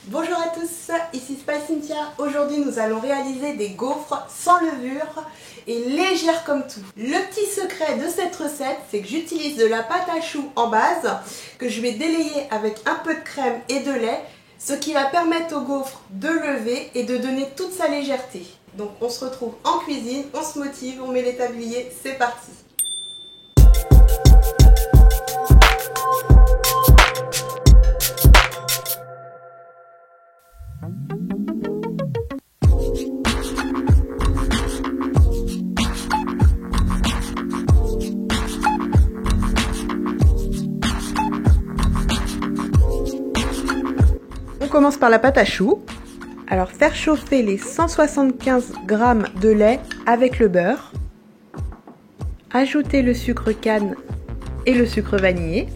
Bonjour à tous, ici Spice Cynthia. Aujourd'hui nous allons réaliser des gaufres sans levure et légères comme tout. Le petit secret de cette recette, c'est que j'utilise de la pâte à choux en base que je vais délayer avec un peu de crème et de lait, ce qui va permettre aux gaufres de lever et de donner toute sa légèreté. Donc on se retrouve en cuisine, on se motive, on met les tabliers, c'est parti. On commence par la pâte à choux. Alors faire chauffer les 175 g de lait avec le beurre. Ajouter le sucre canne et le sucre vanillé.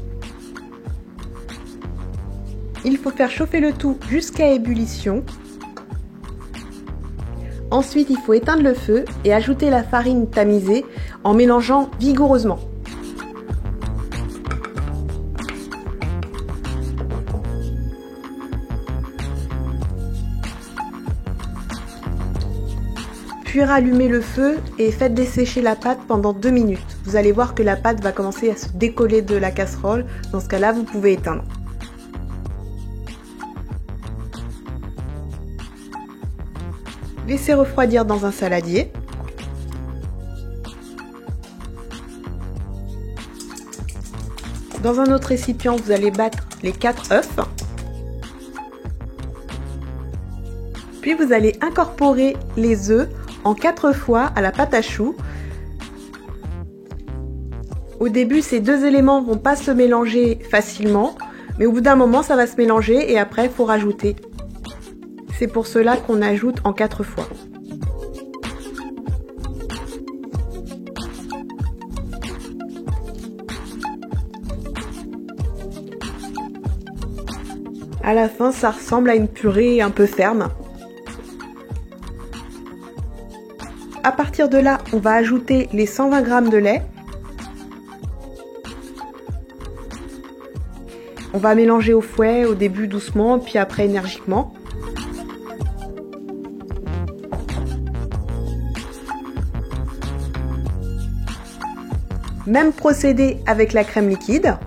Il faut faire chauffer le tout jusqu'à ébullition. Ensuite, il faut éteindre le feu et ajouter la farine tamisée en mélangeant vigoureusement. Puis rallumez le feu et faites dessécher la pâte pendant 2 minutes. Vous allez voir que la pâte va commencer à se décoller de la casserole. Dans ce cas-là, vous pouvez éteindre. Laissez refroidir dans un saladier. Dans un autre récipient, vous allez battre les 4 œufs. Puis vous allez incorporer les œufs en 4 fois à la pâte à choux. Au début, ces deux éléments ne vont pas se mélanger facilement, mais au bout d'un moment, ça va se mélanger et après, il faut rajouter. C'est pour cela qu'on ajoute en 4 fois. À la fin, ça ressemble à une purée un peu ferme. À partir de là, on va ajouter les 120 g de lait. On va mélanger au fouet, au début doucement, puis après énergiquement. Même procédé avec la crème liquide.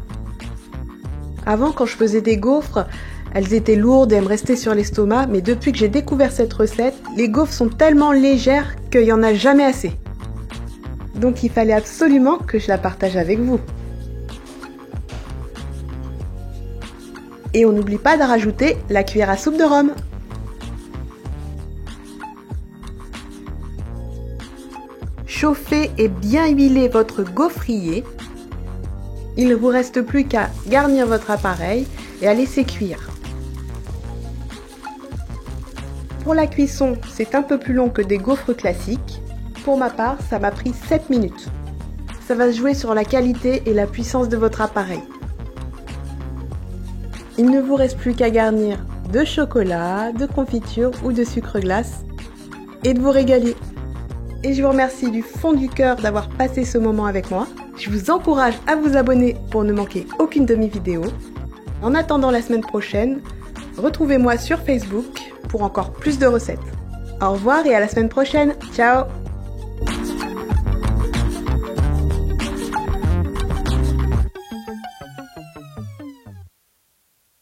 Avant, quand je faisais des gaufres, elles étaient lourdes et elles me restaient sur l'estomac, mais depuis que j'ai découvert cette recette, les gaufres sont tellement légères qu'il n'y en a jamais assez. Donc il fallait absolument que je la partage avec vous. Et on n'oublie pas de rajouter la cuillère à soupe de rhum. Chauffez et bien huilez votre gaufrier. Il ne vous reste plus qu'à garnir votre appareil et à laisser cuire. Pour la cuisson, c'est un peu plus long que des gaufres classiques. Pour ma part, ça m'a pris 7 minutes. Ça va se jouer sur la qualité et la puissance de votre appareil. Il ne vous reste plus qu'à garnir de chocolat, de confiture ou de sucre glace et de vous régaler. Et je vous remercie du fond du cœur d'avoir passé ce moment avec moi. Je vous encourage à vous abonner pour ne manquer aucune de mes vidéos. En attendant la semaine prochaine, retrouvez-moi sur Facebook pour encore plus de recettes. Au revoir et à la semaine prochaine. Ciao!